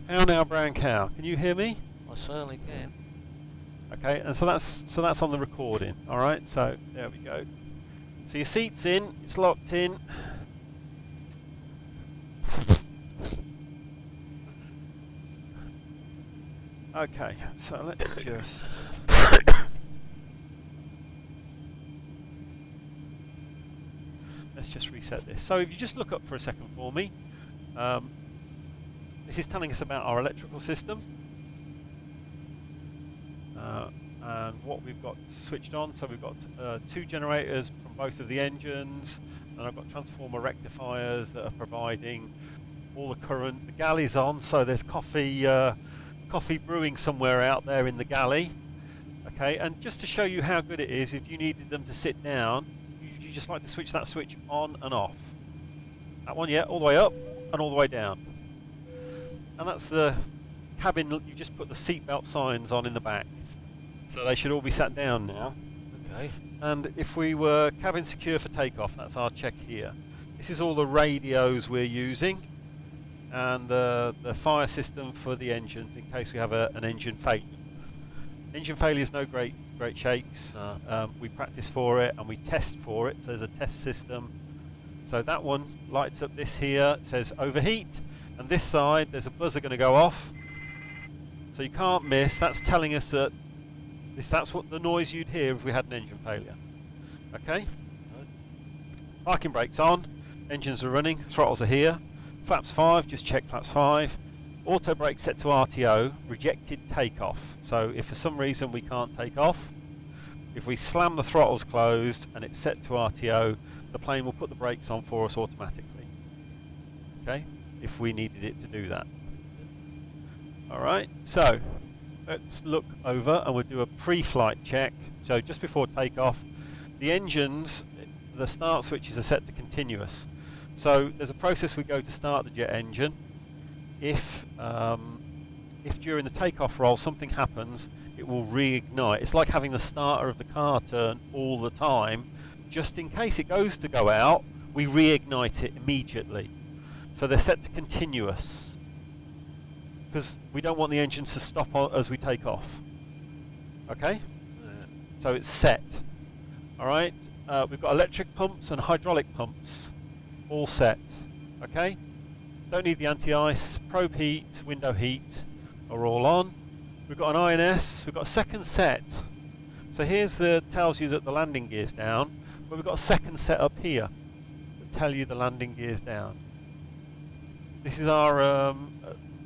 How now, brown cow? Can you hear me? I certainly can. Okay, and so that's on the recording. All right, so there we go. So your seat's in, it's locked in. Okay, so let's just reset this. So if you just look up for a second for me, this is telling us about our electrical system and what we've got switched on. So we've got 2 generators from both of the engines, and I've got transformer rectifiers that are providing all the current. The galley's on, so there's coffee brewing somewhere out there in the galley. Okay, and just to show you how good it is, if you needed them to sit down, you just like to switch that switch on and off. That one, yeah, all the way up and all the way down. And that's the cabin. You just put the seatbelt signs on in the back, so they should all be sat down now. Okay. And if we were cabin secure for takeoff, that's our check here. This is all the radios we're using, and the fire system for the engines in case we have an engine failure. Engine failure is no great shakes. We practice for it and we test for it. So there's a test system. So that one lights up this here. It says overheat, and this side there's a buzzer going to go off. So you can't miss. That's telling us that that's what the noise you'd hear if we had an engine failure. Okay. Parking brakes on. Engines are running. Throttles are here. Flaps 5. Just check flaps 5. Auto brake set to RTO, rejected takeoff. So if for some reason we can't take off, if we slam the throttles closed and it's set to RTO, the plane will put the brakes on for us automatically. Okay, if we needed it to do that. Alright, so let's look over and we'll do a pre-flight check. So just before takeoff, the engines, the start switches are set to continuous. So there's a process we go to start the jet engine. If during the takeoff roll something happens, it will reignite. It's like having the starter of the car turn all the time. Just in case it goes to go out, we reignite it immediately. So they're set to continuous, because we don't want the engines to stop as we take off. Okay? So it's set. Alright? We've got electric pumps and hydraulic pumps all set. Okay? Don't need the anti-ice. Probe heat, window heat are all on. We've got an INS. We've got a second set. So here's tells you that the landing gear's down, but we've got a second set up here that tell you the landing gear's down. This is our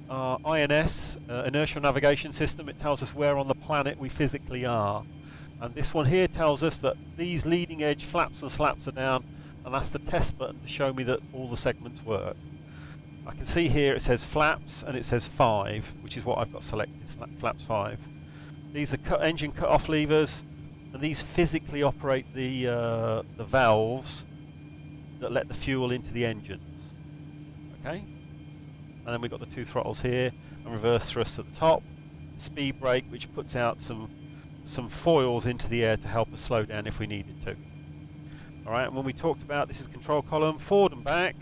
INS, inertial navigation system. It tells us where on the planet we physically are. And this one here tells us that these leading edge flaps and slaps are down, and that's the test button to show me that all the segments work. I can see here it says flaps and it says 5, which is what I've got selected, flaps 5. These are engine cut-off levers, and these physically operate the valves that let the fuel into the engines. Okay? And then we've got the 2 throttles here, and reverse thrust at the top, speed brake, which puts out some foils into the air to help us slow down if we needed to. Alright, and when we talked about this is control column, forward and back,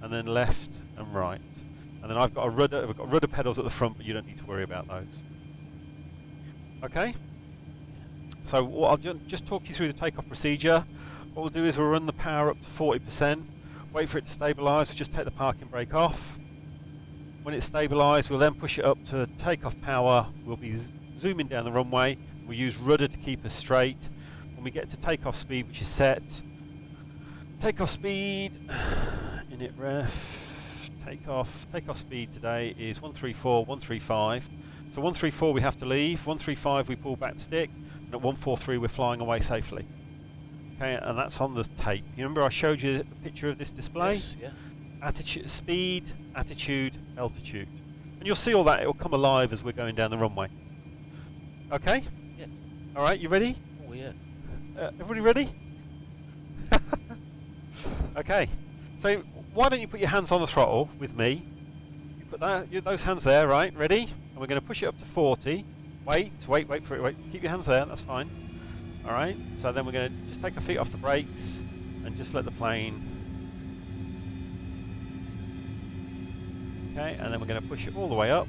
and then left and right. And then I've got rudder pedals at the front, but you don't need to worry about those. Okay? So what I'll just talk you through the takeoff procedure. What we'll do is we'll run the power up to 40%, wait for it to stabilise, we'll just take the parking brake off. When it's stabilised, we'll then push it up to takeoff power. We'll be zooming down the runway. We'll use rudder to keep us straight. When we get to takeoff speed, which is set, takeoff speed, init ref, takeoff speed today is 134, 135. So 134 we have to leave, 135 we pull back the stick, and at 143 we're flying away safely. Okay, and that's on the tape. You remember I showed you a picture of this display? Yes, yeah. Attitude, speed, attitude, altitude. And you'll see all that, it will come alive as we're going down the runway. Okay? Yeah. Alright, you ready? Oh, yeah. Everybody ready? Okay, so why don't you put your hands on the throttle with me? You put those hands there, right? Ready? And we're going to push it up to 40. Wait for it. Wait. Keep your hands there. That's fine. All right. So then we're going to just take our feet off the brakes and just let the plane Okay, and then we're going to push it all the way up.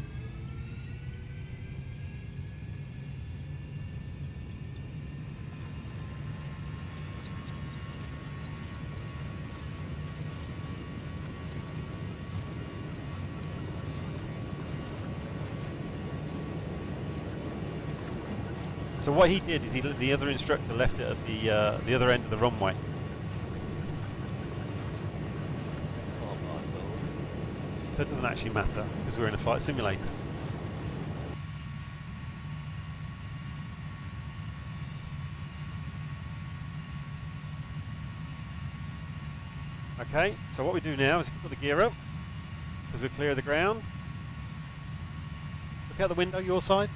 So what he did is the other instructor left it at the other end of the runway. So it doesn't actually matter because we're in a flight simulator. Okay, so what we do now is we put the gear up because we're clear of the ground. Look out the window, your side.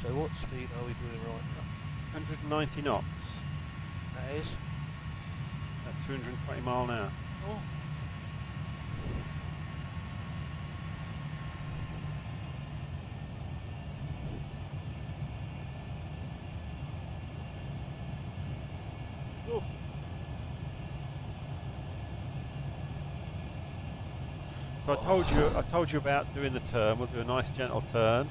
So what speed are we doing right now? 190 knots That is? at 220 mile an hour. Oh. So I told you about doing the turn. We'll do a nice gentle turn.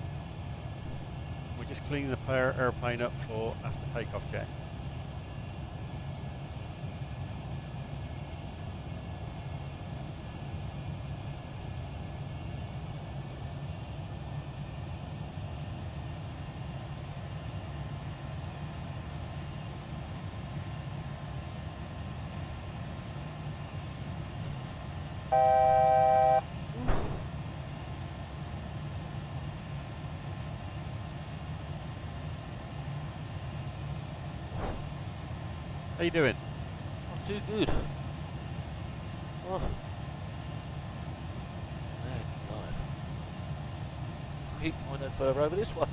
We're just cleaning the airplane up for after takeoff checks. How you doing? Not too good. Oh. Man, alive. Keep going no further over this one.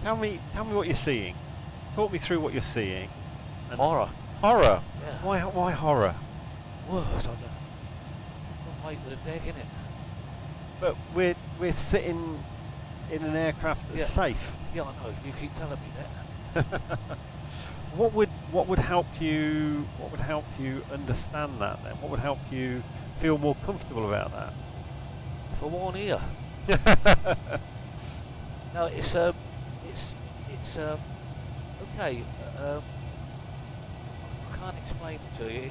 Tell me what you're seeing. Talk me through what you're seeing. And Horror. Horror. Yeah. Why horror? Whoa, it's like a weight with a deck in it. But we're sitting in an aircraft that's safe. Yeah, I know. You keep telling me that. What would help you understand that then? What would help you feel more comfortable about that? For one ear. No, it's okay. I can't explain it to you.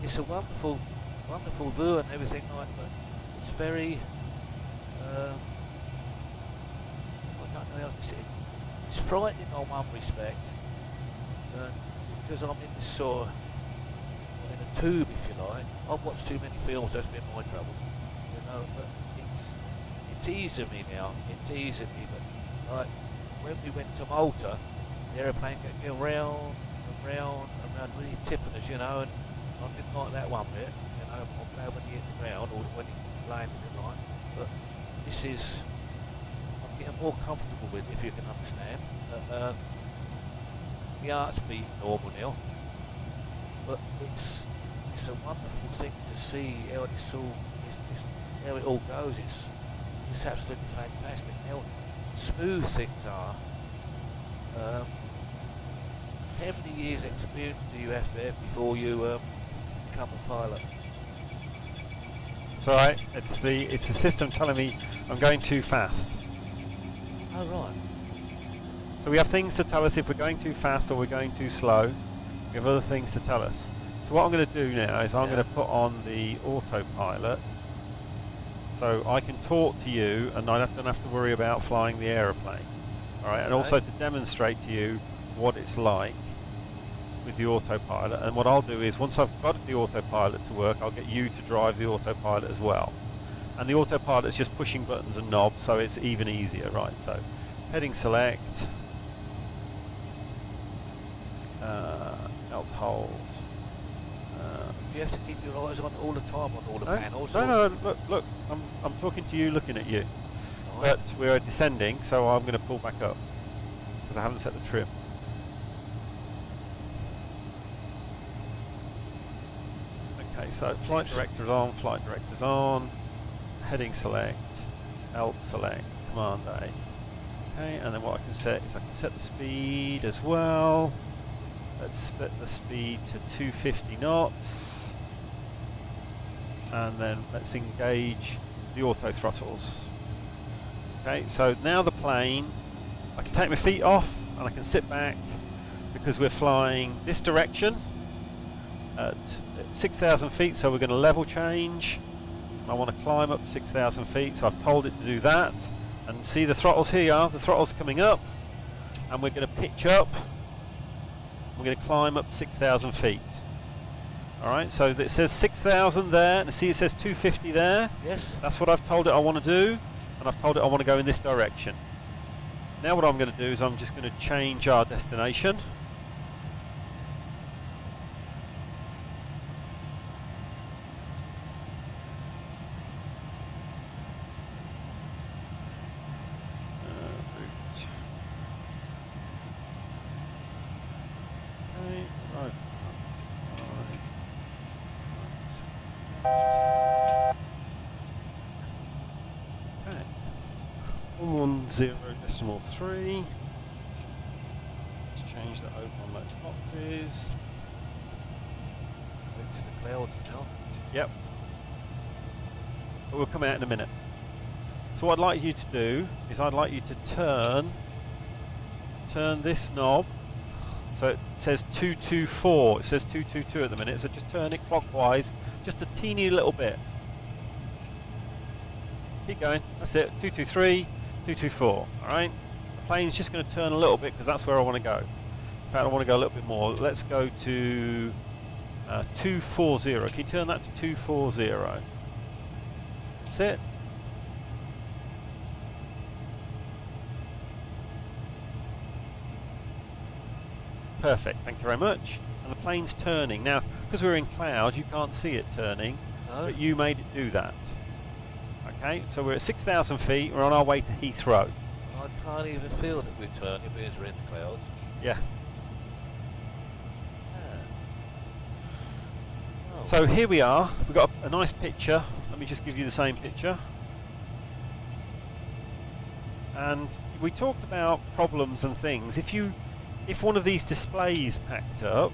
It's a wonderful view and everything like that. It's very I don't know how to say it. It's frightening on one respect, because I'm in this sort of, in a tube, if you like. I've watched too many films, that's been my trouble, you know, but it's easing me now, it's easing me, but like, when we went to Malta, the aeroplane kept going round and round and round, really tipping us, you know, and I didn't like that one bit, you know, I'm glad when you hit the ground, or when you landed it like, but this is, I'm getting more comfortable with it, if you can understand. The heart's beating normal now, but it's a wonderful thing to see how how it all goes. It's absolutely fantastic. How smooth things are. How many years experience do you have to have before you become a pilot? It's alright. It's the system telling me I'm going too fast. Oh right. So we have things to tell us if we're going too fast or we're going too slow. We have other things to tell us. So what I'm going to do now is I'm going to put on the autopilot, so I can talk to you and I don't have to worry about flying the aeroplane. All right, and also to demonstrate to you what it's like with the autopilot. And what I'll do is once I've got the autopilot to work, I'll get you to drive the autopilot as well. And the autopilot is just pushing buttons and knobs, so it's even easier, right? So heading select. Alt hold. You have to keep your eyes on all the time on all the panels. No, look, I'm talking to you, looking at you. But we're descending, so I'm going to pull back up because I haven't set the trim. Okay, so flight director's on, heading select. Alt select, Command A. Okay, and then what I can set is I can set the speed as well. Let's split the speed to 250 knots. And then let's engage the auto throttles. Okay, so now the plane, I can take my feet off and I can sit back because we're flying this direction at 6,000 feet, so we're going to level change. I want to climb up 6,000 feet, so I've told it to do that. And see the throttles here, the throttle's coming up, and we're going to pitch up. We're going to climb up 6,000 feet. Alright, so it says 6,000 there, and see it says 250 there. Yes. That's what I've told it I want to do, and I've told it I want to go in this direction. Now what I'm going to do is I'm just going to change our destination. Okay. 110.3. Let's change that over on those boxes. Into the clouds now. Yep. But we'll come out in a minute. So what I'd like you to do is I'd like you to turn this knob. So it says 224. It says 222 at the minute. So just turn it clockwise, just a teeny little bit. Keep going. That's it. 223, 224. All right. The plane's just going to turn a little bit because that's where I want to go. In fact, I want to go a little bit more. Let's go to 240. Can you turn that to 240? That's it. Perfect, thank you very much. And the plane's turning. Now, because we're in cloud, you can't see it turning, but you made it do that. Okay, so we're at 6,000 feet, we're on our way to Heathrow. I can't even feel that we're turning because we're in the clouds. Yeah. Oh. So here we are, we've got a nice picture. Let me just give you the same picture. And we talked about problems and things. If one of these displays packed up,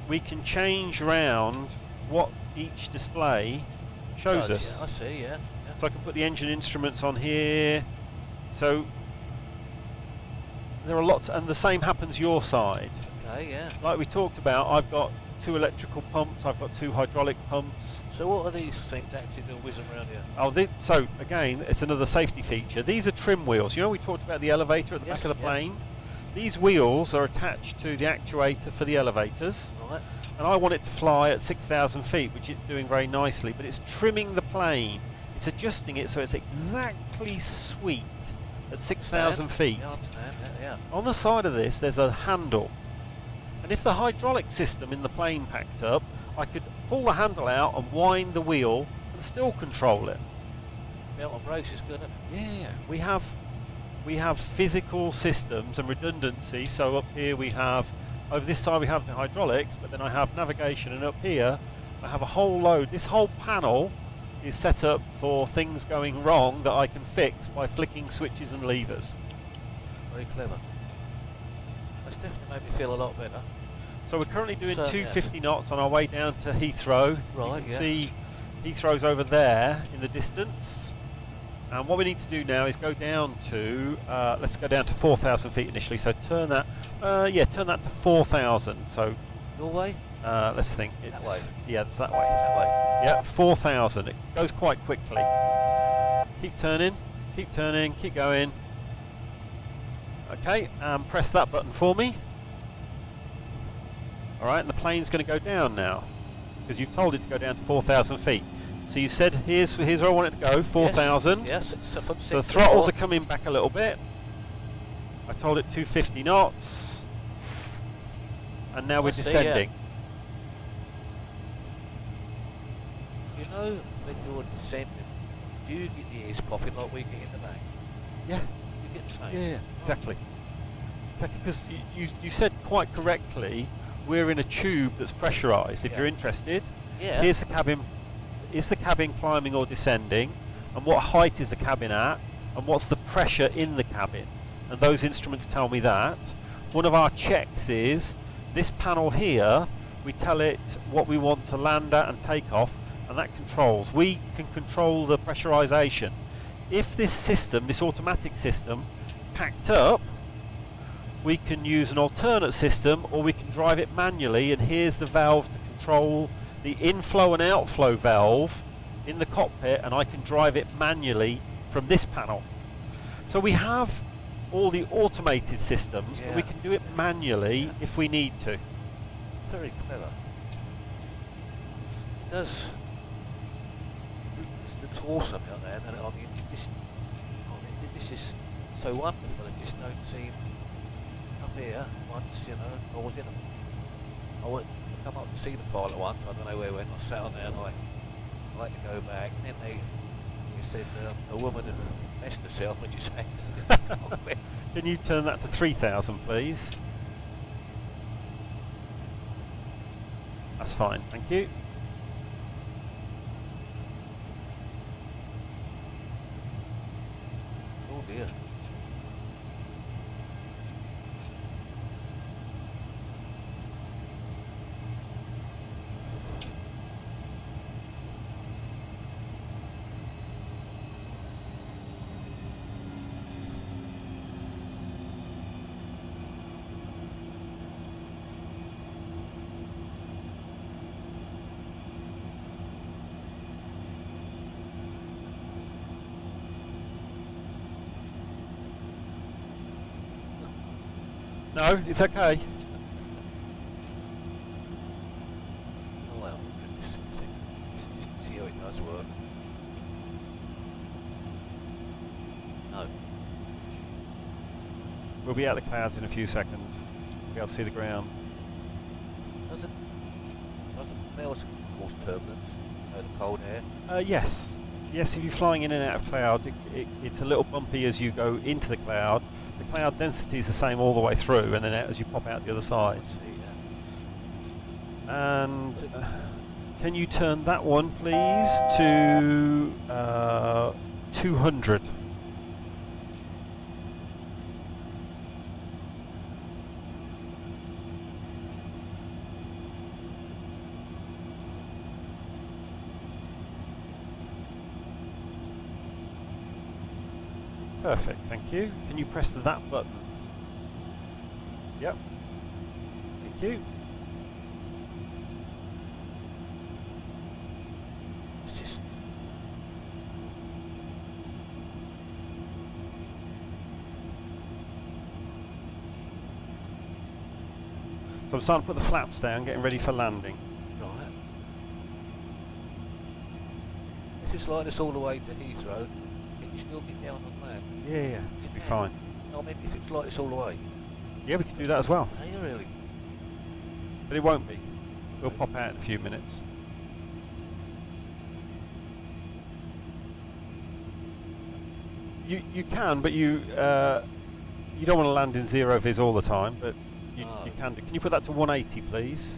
we can change around what each display shows us. Yeah, I see, yeah. So I can put the engine instruments on here. So there are lots, and the same happens your side. Okay, yeah. Like we talked about, I've got 2 electrical pumps, I've got 2 hydraulic pumps. So what are these things actually doing whizzing around here? Oh, so again, it's another safety feature. These are trim wheels. You know we talked about the elevator at the back of the plane? These wheels are attached to the actuator for the elevators. Right. And I want it to fly at 6,000 feet, which it's doing very nicely, but it's trimming the plane. It's adjusting it so it's exactly sweet at 6,000 feet. Yeah, I understand that, yeah. On the side of this, there's a handle. And if the hydraulic system in the plane packed up, I could pull the handle out and wind the wheel and still control it. Belt and brace is good, isn't it? Yeah, we have physical systems and redundancy. So up here we have, over this side we have the hydraulics, but then I have navigation, and up here I have a whole load. This whole panel is set up for things going wrong that I can fix by flicking switches and levers. Very clever. That's definitely made me feel a lot better. So we're currently doing So, 250 knots on our way down to Heathrow. Right, You can yeah. see Heathrow's over there in the distance. And what we need to do now is go down to, let's go down to 4,000 feet initially. So turn that, turn that to 4,000. So Your way? let's think. It's, That way? Yeah, it's that way. That way. Yeah, 4,000. It goes quite quickly. Keep turning, keep going. Okay, press that button for me. Alright, and the plane's going to go down now, because you've told it to go down to 4,000 feet. So you said, here's where I want it to go, 4,000. Yes, so from So the 6 to throttles 4. are coming back a little bit. I told it 250 knots. And now we're I see, descending. You know, when you're descending, do you get the ears popping like we get in the back? Yeah. You get the same? Yeah, exactly. Exactly, because you said quite correctly, we're in a tube that's pressurised. If Yeah. you're interested, Yeah. here's the cabin. Is the cabin climbing or descending? and what height is the cabin at, and what's the pressure in the cabin. And those instruments tell me that. One of our checks is this panel here, we tell it what we want to land at and take off, and that controls. We can control the pressurization. If this system, this automatic system, packed up, we can use an alternate system, or we can drive it manually, and here's the valve to control the inflow and outflow valve in the cockpit, and I can drive it manually from this panel. So we have all the automated systems, but we can do it manually if we need to. Very clever. It does. It looks awesome out there, and I mean, this is so wonderful. I just don't seem up here once, you know. I was in I went to come up to see the pilot once. I don't know where we went. I sat on there and I like to go back. And then he said a woman had messed herself when she said. Can you turn that to 3,000, please? That's fine, thank you. Oh dear. No, it's okay. Oh well, just see how it does work. No. We'll be out of the clouds in a few seconds. We'll be able to see the ground. Doesn't else cause turbulence? The cold air? Yes. Yes, if you're flying in and out of cloud, it's a little bumpy as you go into the cloud. The cloud density is the same all the way through, and then as you pop out the other side. And can you turn that one, please, to 200? Perfect, thank you. Can you press that button? Yep. Thank you. It's just So I'm starting to put the flaps down, getting ready for landing. right. If it's like this all the way to Heathrow, can you still be down on land? Yeah, it'll be fine. I mean, if it's like this all the way. Yeah, we can do that as well. Are you really? But it won't be. We'll pop out in a few minutes. You can, but you don't want to land in zero vis all the time, but you can do. Can you put that to 180, please?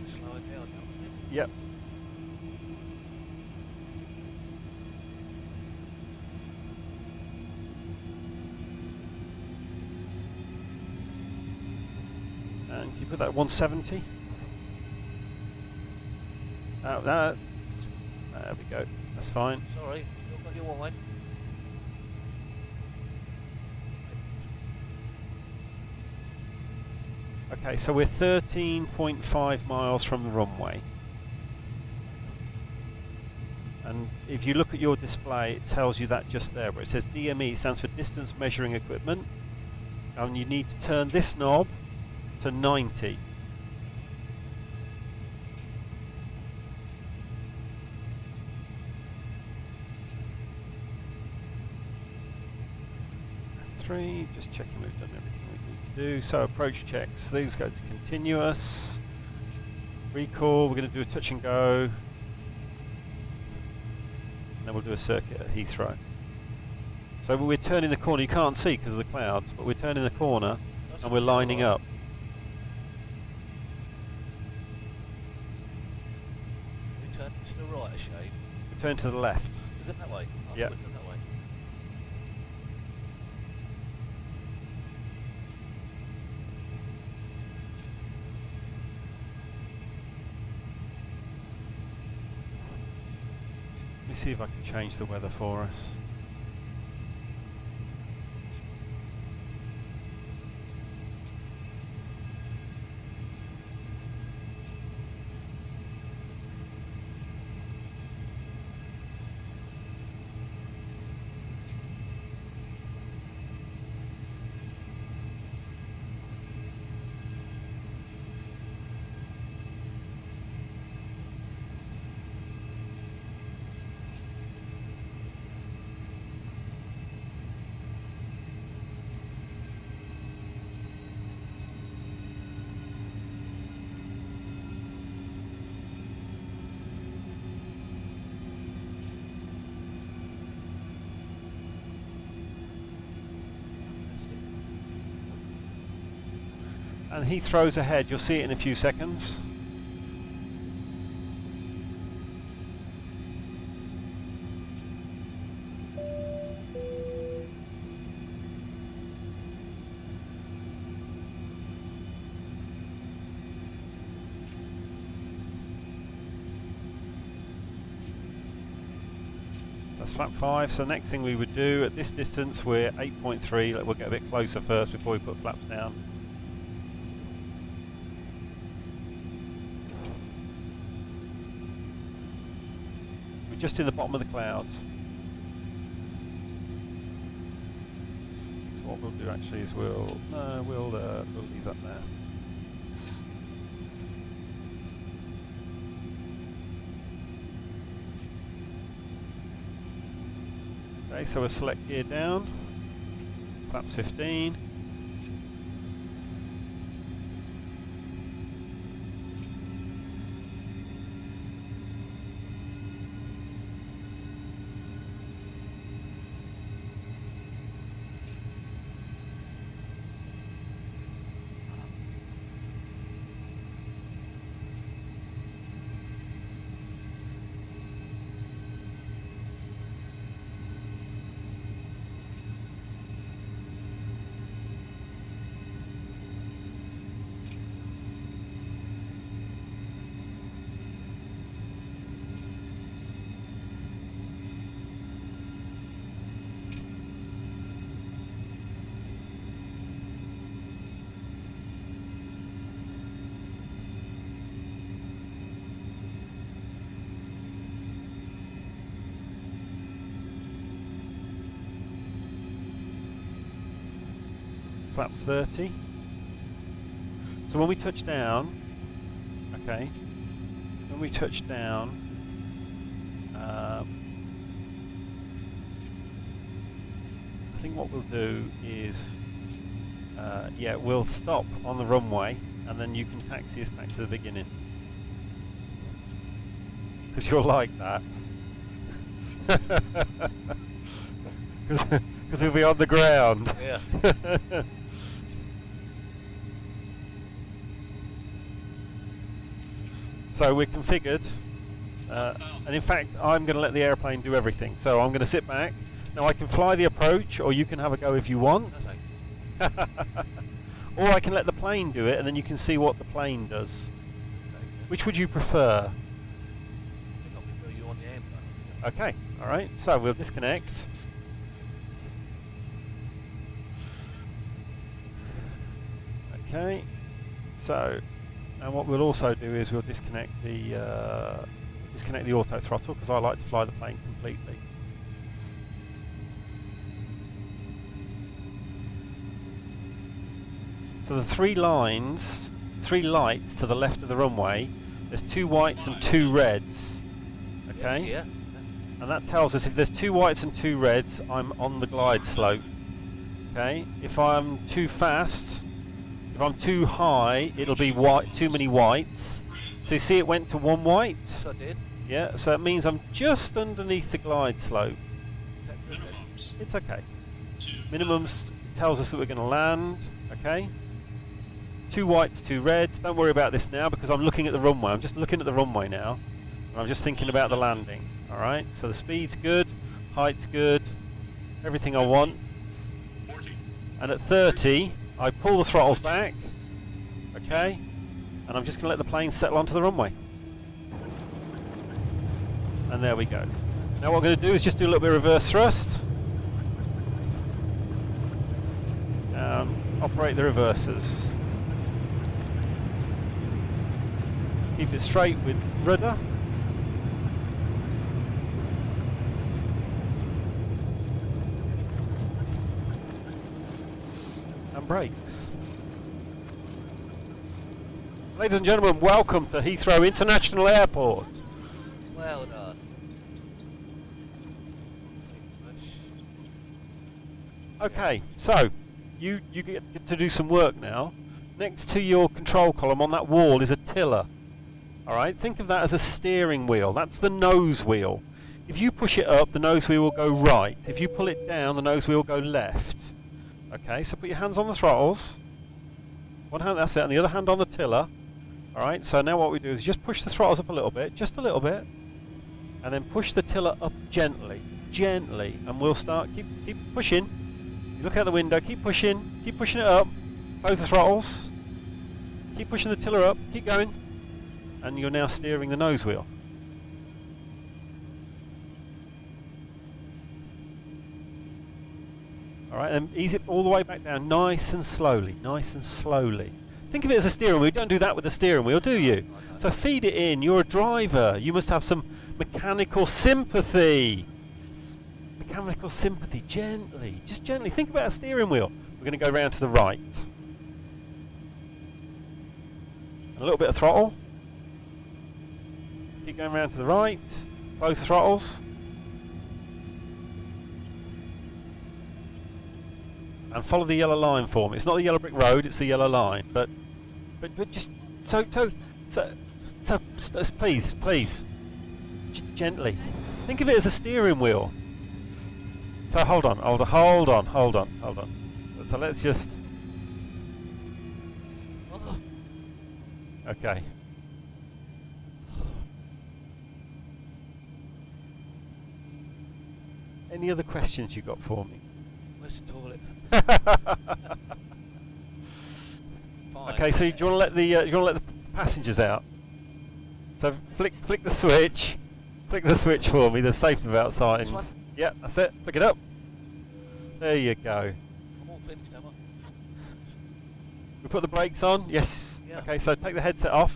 Slow it down, don't you? Yep. And can you put that at 170? There we go. That's fine. Sorry, still got your wine. Okay, so we're 13.5 miles from the runway. And if you look at your display, it tells you that just there, where it says DME, stands for Distance Measuring Equipment. And you need to turn this knob to 90. And 3, just checking we've done everything we need to do. So approach checks, these go to continuous. Recall, we're going to do a touch and go. And then we'll do a circuit at Heathrow. So we're turning the corner. You can't see because of the clouds, but we're turning the corner That's and we're lining alright. up. We turn to the right a shade. We turn to the left. Is it that way? Oh, Yeah. we're going that way. Let me see if I can change the weather for us. And he throws ahead. You'll see it in a few seconds. That's flap 5. So next thing we would do at this distance, we're 8.3. We'll get a bit closer first before we put flaps down. Just in the bottom of the clouds. So what we'll do actually is we'll leave that there. Okay, so we'll select gear down, flaps 15. Flaps 30. So when we touch down, okay, when we touch down, I think what we'll do is, yeah, we'll stop on the runway and then you can taxi us back to the beginning. Because you're like that. Because we'll be on the ground. Yeah. So we're configured, and in fact I'm going to let the airplane do everything. So I'm going to sit back. Now I can fly the approach, or you can have a go if you want. Or I can let the plane do it, and then you can see what the plane does. Which would you prefer? You on the airplane. Okay, alright, so we'll disconnect. Okay, so, and what we'll also do is we'll disconnect the auto throttle, because I like to fly the plane completely. So the three lights to the left of the runway, there's 2 whites and 2 reds. Okay? Yes, yeah. And that tells us if there's 2 whites and 2 reds, I'm on the glide slope. Okay? If I'm too fast, if I'm too high, it'll be white, too many whites. So you see it went to 1 white? Yes, I did. Yeah, so it means I'm just underneath the glide slope. Is that good then? It's okay. Minimums tells us that we're going to land. Okay. 2 whites, 2 reds. Don't worry about this now because I'm looking at the runway. I'm just looking at the runway now. And I'm just thinking about the landing. Alright, so the speed's good, height's good, everything I want. And at 30, I pull the throttles back. Okay. And I'm just going to let the plane settle onto the runway. And there we go. Now what I'm going to do is just do a little bit of reverse thrust. Operate the reversers. Keep it straight with rudder. And brakes. Ladies and gentlemen, welcome to Heathrow International Airport. Well done. Okay, so you get to do some work now. Next to your control column on that wall is a tiller. Alright, think of that as a steering wheel. That's the nose wheel. If you push it up, the nose wheel will go right. If you pull it down, the nose wheel will go left. Okay, so put your hands on the throttles. One hand, that's it, and the other hand on the tiller. Alright, so now what we do is just push the throttles up a little bit, just a little bit. And then push the tiller up gently, gently. And we'll start, keep pushing. You look out the window, keep pushing it up. Close the throttles. Keep pushing the tiller up, keep going. And you're now steering the nose wheel. Alright, then ease it all the way back down, nice and slowly, nice and slowly. Think of it as a steering wheel. You don't do that with the steering wheel, do you? So feed it in. You're a driver. You must have some mechanical sympathy. Mechanical sympathy, gently, just gently. Think about a steering wheel. We're going to go round to the right. A little bit of throttle. Keep going round to the right. Close the throttles. And follow the yellow line for me. It's not the yellow brick road, it's the yellow line. But just so please, gently. Think of it as a steering wheel. So hold on. So let's just. Okay. Any other questions you got for me? Where's the toilet? Okay, so do you want to let the passengers out? So flick the switch. Flick the switch for me. The safety belt signs. Yeah, that's it. Flick it up. There you go. I'm all finished, am I? We put the brakes on. Yes. Yeah. Okay, so take the headset off.